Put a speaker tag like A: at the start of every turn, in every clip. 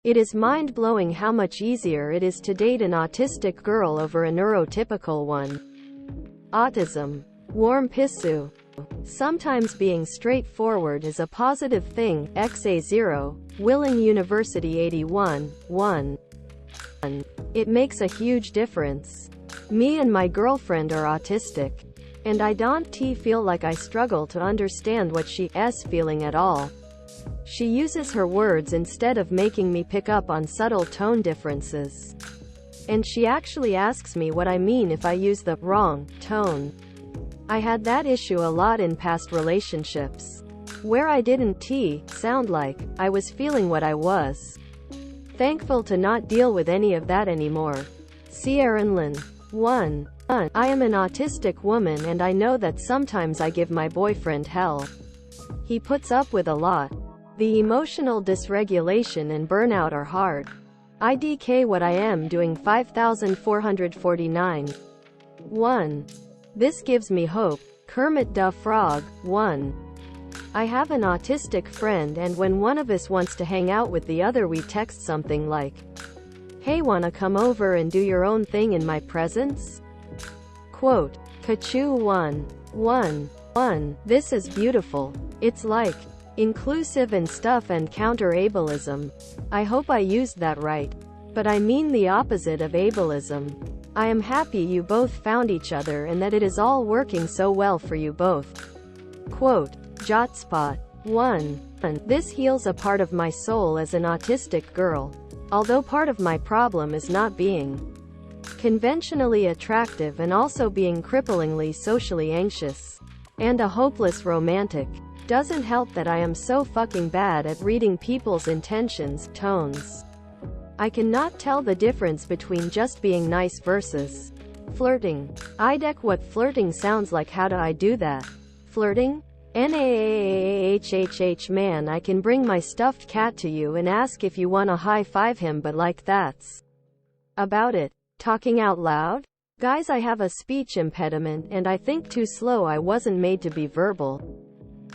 A: It is mind-blowing how much easier it is to date an autistic girl over a neurotypical one. Autism. Warm pissu. Sometimes being straightforward is a positive thing. XA0, Willing University 81, 1. It makes a huge difference. Me and my girlfriend are autistic. And I don't feel like I struggle to understand what she's feeling at all. She uses her words instead of making me pick up on subtle tone differences. And she actually asks me what I mean if I use the wrong tone. I had that issue a lot in past relationships, where I didn't sound like I was feeling what I was. Thankful to not deal with any of that anymore. Sierran Lynn. 1. I am an autistic woman and I know that sometimes I give my boyfriend hell. He puts up with a lot. The emotional dysregulation and burnout are hard. IDK what I am doing 5449. 1. This gives me hope. Kermit the Frog. 1. I have an autistic friend and when one of us wants to hang out with the other we text something like, "Hey, wanna come over and do your own thing in my presence?" Quote. Kachu 1. 1. This is beautiful. It's like inclusive and stuff and counter ableism. I hope I used that right. But I mean the opposite of ableism. I am happy you both found each other and that it is all working so well for you both. Quote. Jotspot. 1. This heals a part of my soul as an autistic girl. Although part of my problem is not being conventionally attractive and also being cripplingly socially anxious. And a hopeless romantic. Doesn't help that I am so fucking bad at reading people's intentions, tones. I cannot tell the difference between just being nice versus flirting. IDEC what flirting sounds like. How do I do that? Flirting? NAAAHHH man, I can bring my stuffed cat to you and ask if you wanna high-five him, but like that's about it. Talking out loud? Guys, I have a speech impediment and I think too slow. I wasn't made to be verbal.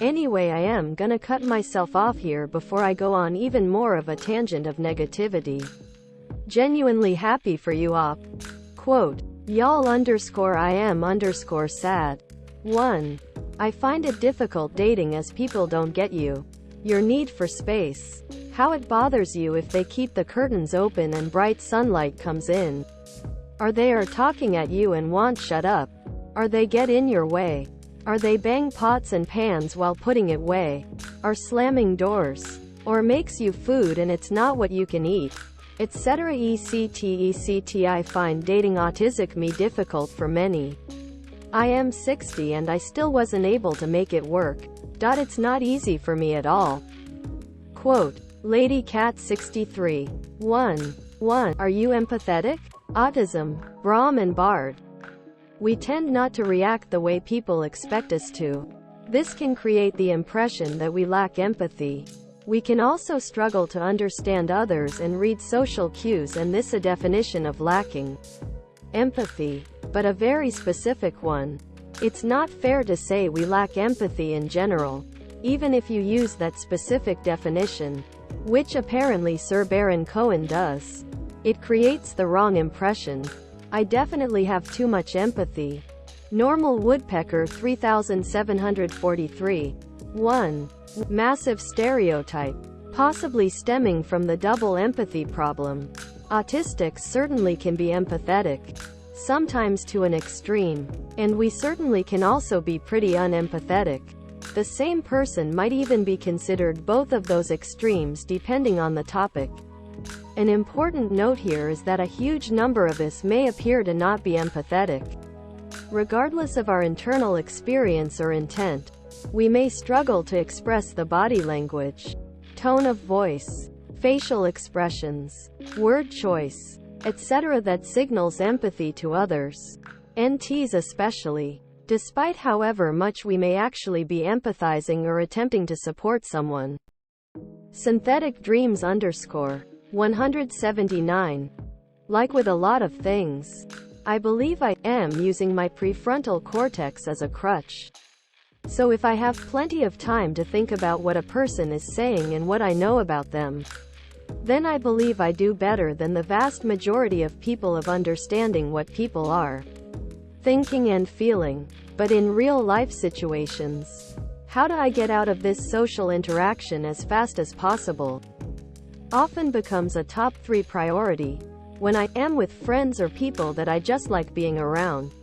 A: Anyway, I am gonna cut myself off here before I go on even more of a tangent of negativity. Genuinely happy for you, op. Quote. Y'all _ I am _ sad. 1. I find it difficult dating as people don't get you. Your need for space. How it bothers you if they keep the curtains open and bright sunlight comes in. Are they talking at you and won't shut up? Are they get in your way? Are they bang pots and pans while putting it away? Are slamming doors? Or makes you food and it's not what you can eat? Etc. I find dating autistic me difficult for many. I am 60 and I still wasn't able to make it work. It's not easy for me at all. Quote. Lady Cat 63. 1. Are you empathetic? Autism. Brahm and Bard. We tend not to react the way people expect us to. This can create the impression that we lack empathy. We can also struggle to understand others and read social cues, and this is a definition of lacking empathy, but a very specific one. It's not fair to say we lack empathy in general, even if you use that specific definition, which apparently Sir Baron Cohen does. It creates the wrong impression. I definitely have too much empathy. Normal Woodpecker 3743. 1. Massive stereotype. Possibly stemming from the double empathy problem. Autistics certainly can be empathetic. Sometimes to an extreme. And we certainly can also be pretty unempathetic. The same person might even be considered both of those extremes depending on the topic. An important note here is that a huge number of us may appear to not be empathetic. Regardless of our internal experience or intent, we may struggle to express the body language, tone of voice, facial expressions, word choice, etc. that signals empathy to others, NTs especially. Despite however much we may actually be empathizing or attempting to support someone. Synthetic Dreams _ 179. Like with a lot of things, I believe I am using my prefrontal cortex as a crutch. So if I have plenty of time to think about what a person is saying and what I know about them, then I believe I do better than the vast majority of people of understanding what people are thinking and feeling. But in real-life situations, how do I get out of this social interaction as fast as possible? Often becomes a top 3 priority when I am with friends or people that I just like being around.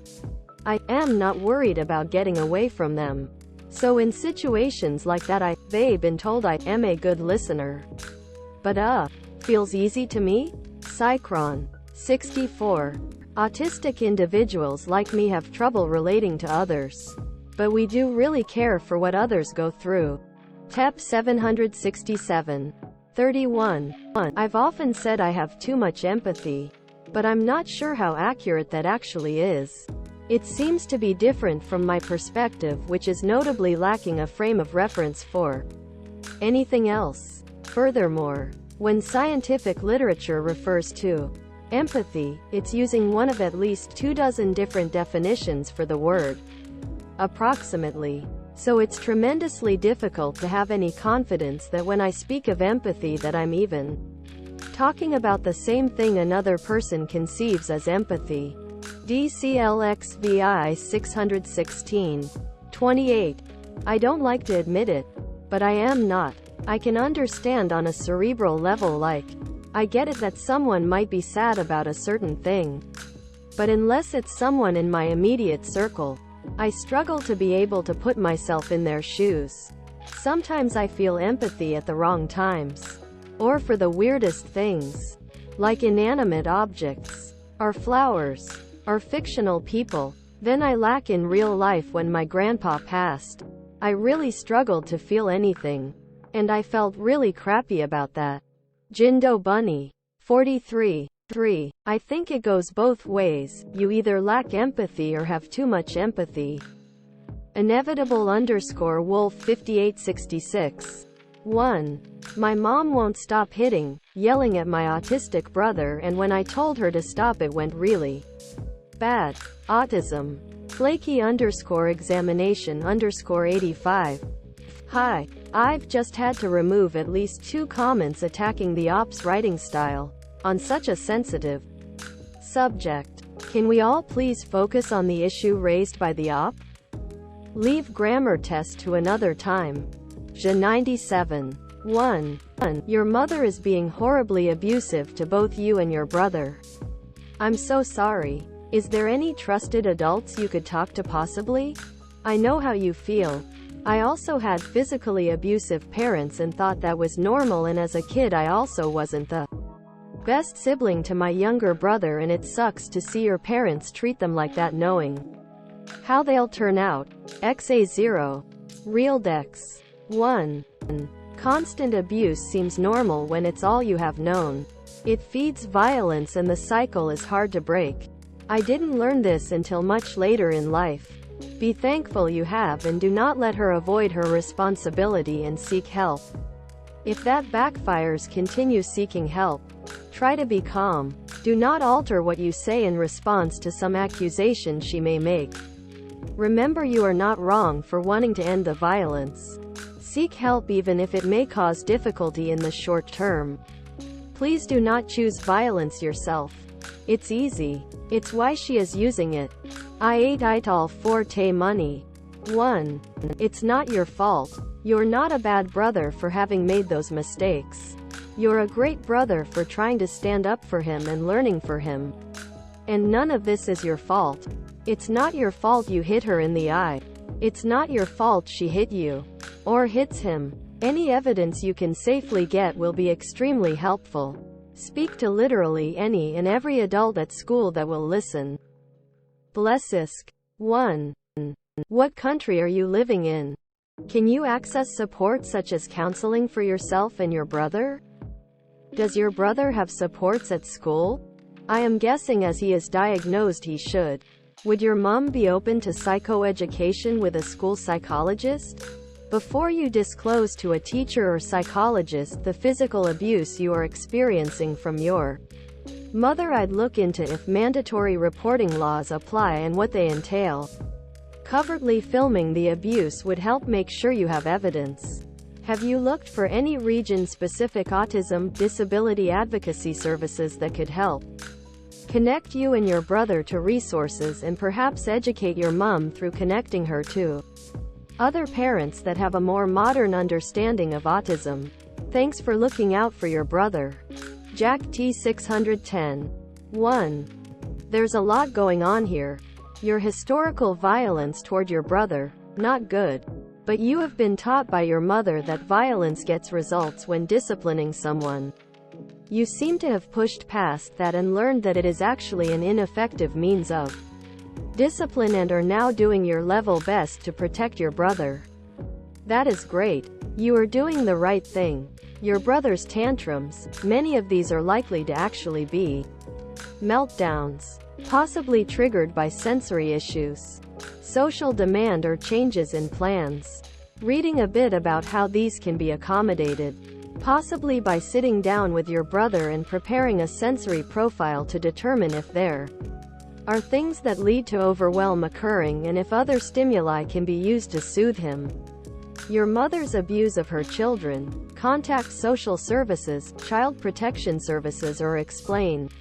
A: I am not worried about getting away from them. So in situations like that they've been told I am a good listener. But feels easy to me? Psychron. 64. Autistic individuals like me have trouble relating to others. But we do really care for what others go through. TEP 767. 31. I've often said I have too much empathy. But I'm not sure how accurate that actually is. It seems to be different from my perspective, which is notably lacking a frame of reference for anything else. Furthermore, when scientific literature refers to empathy, it's using one of at least 24 different definitions for the word, approximately. So it's tremendously difficult to have any confidence that when I speak of empathy that I'm even talking about the same thing another person conceives as empathy. DCLXVI 616. 28. I don't like to admit it, but I am not. I can understand on a cerebral level, like, I get it that someone might be sad about a certain thing. But unless it's someone in my immediate circle, I struggle to be able to put myself in their shoes. Sometimes I feel empathy at the wrong times. Or for the weirdest things. Like inanimate objects. Or flowers. Or fictional people. Then I lack in real life. When my grandpa passed, I really struggled to feel anything. And I felt really crappy about that. Jindo Bunny. 43. 3. I think it goes both ways. You either lack empathy or have too much empathy. Inevitable_Wolf 5866. 1. My mom won't stop hitting, yelling at my autistic brother, and when I told her to stop it went really bad. Autism. Flaky_examination_85. Hi. I've just had to remove at least 2 comments attacking the op's writing style on such a sensitive subject. Can we all please focus on the issue raised by the op? Leave grammar test to another time. Ja97. 1. Your mother is being horribly abusive to both you and your brother. I'm so sorry. Is there any trusted adults you could talk to possibly? I know how you feel. I also had physically abusive parents and thought that was normal, and as a kid I also wasn't the best sibling to my younger brother, and it sucks to see your parents treat them like that knowing how they'll turn out. XA0. Real Dex. 1. Constant abuse seems normal when it's all you have known. It feeds violence and the cycle is hard to break. I didn't learn this until much later in life. Be thankful you have, and do not let her avoid her responsibility and seek help. If that backfires, continue seeking help. Try to be calm. Do not alter what you say in response to some accusation she may make. Remember, you are not wrong for wanting to end the violence. Seek help even if it may cause difficulty in the short term. Please do not choose violence yourself. It's easy. It's why she is using it. I ate all forte money. 1. It's not your fault. You're not a bad brother for having made those mistakes. You're a great brother for trying to stand up for him and learning for him. And none of this is your fault. It's not your fault you hit her in the eye. It's not your fault she hit you. Or hits him. Any evidence you can safely get will be extremely helpful. Speak to literally any and every adult at school that will listen. Blessisk. 1. What country are you living in? Can you access support such as counseling for yourself and your brother? Does your brother have supports at school? I am guessing as he is diagnosed he should. Would your mom be open to psychoeducation with a school psychologist? Before you disclose to a teacher or psychologist the physical abuse you are experiencing from your mother, I'd look into if mandatory reporting laws apply and what they entail. Covertly filming the abuse would help make sure you have evidence. Have you looked for any region-specific autism disability advocacy services that could help connect you and your brother to resources and perhaps educate your mom through connecting her to other parents that have a more modern understanding of autism? Thanks for looking out for your brother. Jack T 610. 1. There's a lot going on here. Your historical violence toward your brother, not good. But you have been taught by your mother that violence gets results when disciplining someone. You seem to have pushed past that and learned that it is actually an ineffective means of discipline and are now doing your level best to protect your brother. That is great. You are doing the right thing. Your brother's tantrums, many of these are likely to actually be meltdowns, possibly triggered by sensory issues, social demand or changes in plans. Reading a bit about how these can be accommodated, possibly by sitting down with your brother and preparing a sensory profile to determine if there are things that lead to overwhelm occurring and if other stimuli can be used to soothe him. Your mother's abuse of her children, contact social services, child protection services, or explain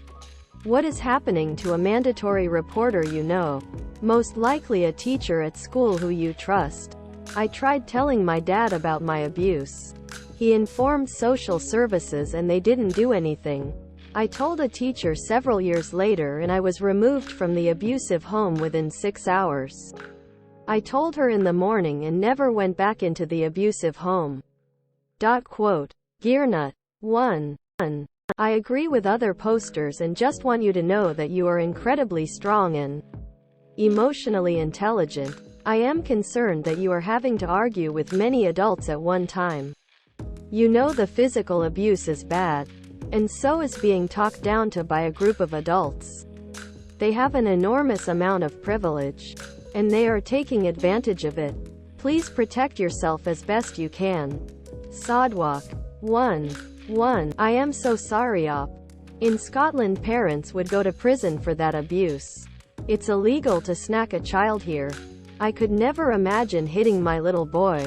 A: what is happening to a mandatory reporter you know, most likely a teacher at school who you trust. I tried telling my dad about my abuse. He informed social services and they didn't do anything. I told a teacher several years later and I was removed from the abusive home within 6 hours. I told her in the morning and never went back into the abusive home. Gearnut. 1. I agree with other posters and just want you to know that you are incredibly strong and emotionally intelligent. I am concerned that you are having to argue with many adults at one time. You know the physical abuse is bad. And so is being talked down to by a group of adults. They have an enormous amount of privilege. And they are taking advantage of it. Please protect yourself as best you can. Sodwalk. 1. I am so sorry op. In Scotland parents would go to prison for that abuse. It's illegal to snack a child here. I could never imagine hitting my little boy.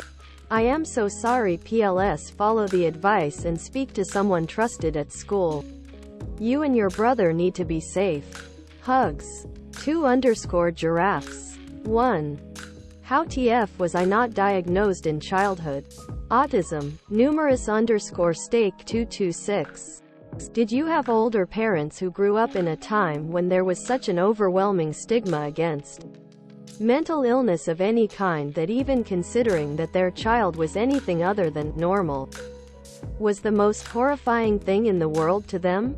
A: I am so sorry PLS. Follow the advice and speak to someone trusted at school. You and your brother need to be safe. Hugs. 2_giraffes. 1. How TF was I not diagnosed in childhood? Autism. Numerous_steak 226. Did you have older parents who grew up in a time when there was such an overwhelming stigma against mental illness of any kind that even considering that their child was anything other than normal was the most horrifying thing in the world to them?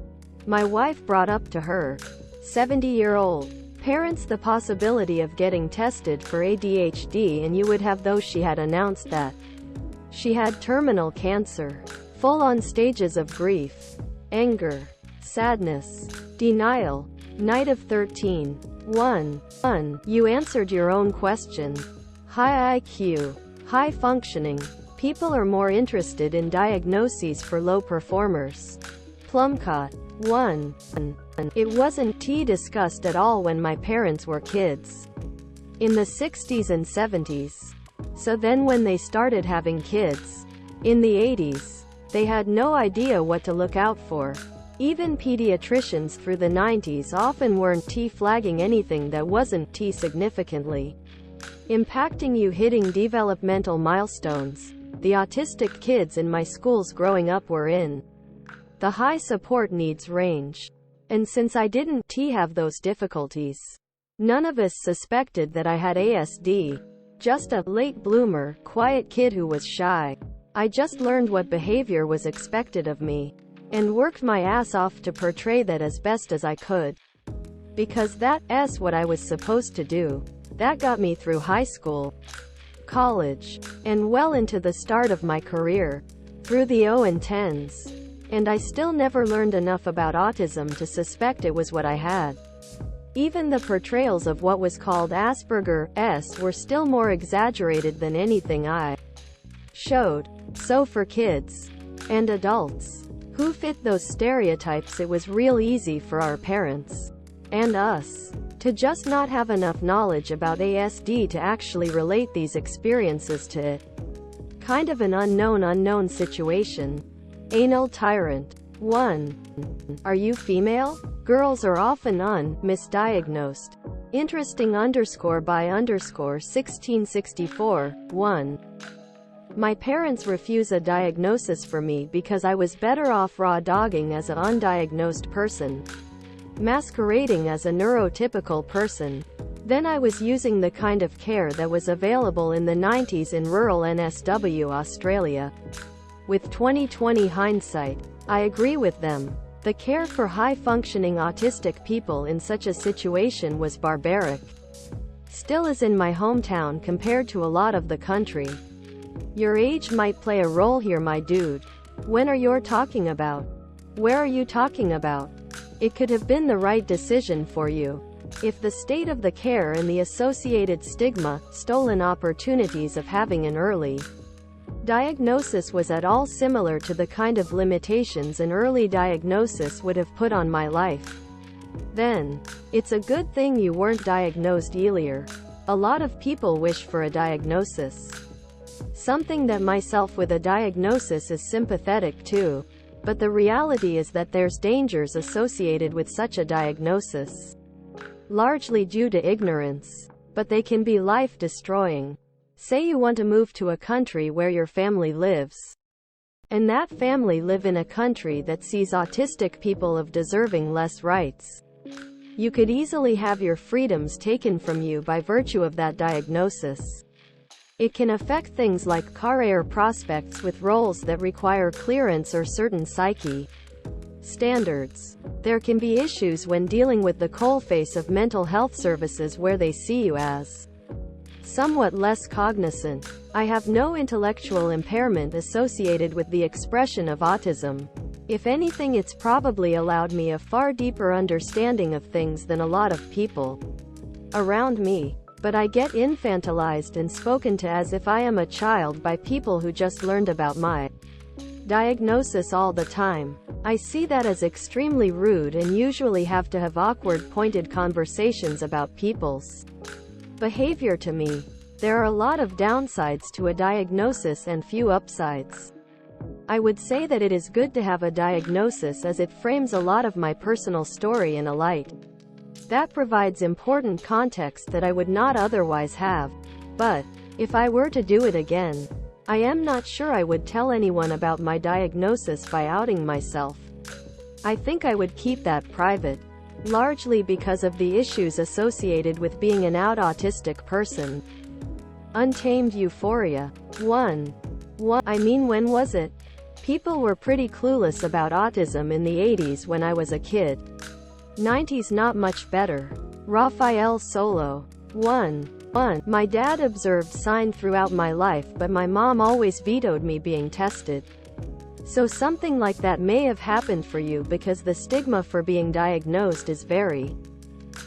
A: My wife brought up to her 70-year-old parents the possibility of getting tested for ADHD, and you would have though she had announced that she had terminal cancer. Full-on stages of grief, anger, sadness, denial. Night of 13. 1. You answered your own question. High IQ, high functioning. People are more interested in diagnoses for low performers. Plumcott. 1. It wasn't discussed at all when my parents were kids. In the 60s and 70s. So then when they started having kids, in the 80s, they had no idea what to look out for. Even pediatricians through the 90s often weren't flagging anything that wasn't significantly impacting you, hitting developmental milestones. The autistic kids in my schools growing up were in the high support needs range. And since I didn't have those difficulties, none of us suspected that I had ASD. Just a late bloomer, quiet kid who was shy. I just learned what behavior was expected of me, and worked my ass off to portray that as best as I could. Because that's what I was supposed to do. That got me through high school, college, and well into the start of my career, through the 0 and 10s. And I still never learned enough about autism to suspect it was what I had. Even the portrayals of what was called Asperger's were still more exaggerated than anything I showed. So for kids and adults who fit those stereotypes, it was real easy for our parents and us to just not have enough knowledge about ASD to actually relate these experiences to it. Kind of an unknown situation. Anal tyrant. 1. Are you female? Girls are often misdiagnosed. Interesting by 1664. 1. My parents refuse a diagnosis for me because I was better off raw dogging as an undiagnosed person, masquerading as a neurotypical person. Then I was using the kind of care that was available in the 90s in rural NSW Australia. With 2020 hindsight, I agree with them. The care for high-functioning autistic people in such a situation was barbaric. Still is in my hometown compared to a lot of the country. Your age might play a role here, my dude. When are you talking about? Where are you talking about? It could have been the right decision for you. If the state of the care and the associated stigma, stolen opportunities of having an early diagnosis was at all similar to the kind of limitations an early diagnosis would have put on my life, then it's a good thing you weren't diagnosed earlier. A lot of people wish for a diagnosis. Something that myself with a diagnosis is sympathetic to. But the reality is that there's dangers associated with such a diagnosis. Largely due to ignorance. But they can be life-destroying. Say you want to move to a country where your family lives, and that family live in a country that sees autistic people of deserving less rights. You could easily have your freedoms taken from you by virtue of that diagnosis. It can affect things like career prospects with roles that require clearance or certain psyche standards. There can be issues when dealing with the coalface of mental health services where they see you as somewhat less cognizant. I have no intellectual impairment associated with the expression of autism. If anything, it's probably allowed me a far deeper understanding of things than a lot of people around me. But I get infantilized and spoken to as if I am a child by people who just learned about my diagnosis all the time. I see that as extremely rude and usually have to have awkward, pointed conversations about people's behavior to me. There are a lot of downsides to a diagnosis and few upsides. I would say that it is good to have a diagnosis as it frames a lot of my personal story in a light that provides important context that I would not otherwise have. But if I were to do it again, I am not sure I would tell anyone about my diagnosis by outing myself. I think I would keep that private, largely because of the issues associated with being an out autistic person. Untamed euphoria. 1. I mean, when was it? People were pretty clueless about autism in the 80s when I was a kid. 90s not much better. Rafael Solo. 1. My dad observed sign throughout my life, but my mom always vetoed me being tested. So something like that may have happened for you because the stigma for being diagnosed is very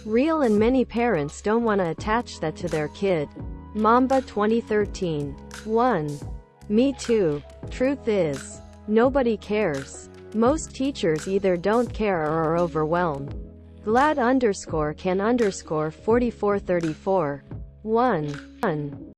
A: real and many parents don't want to attach that to their kid. Mamba 2013. 1. Me too. Truth is, nobody cares. Most teachers either don't care or are overwhelmed. Glad_can_4434. 1.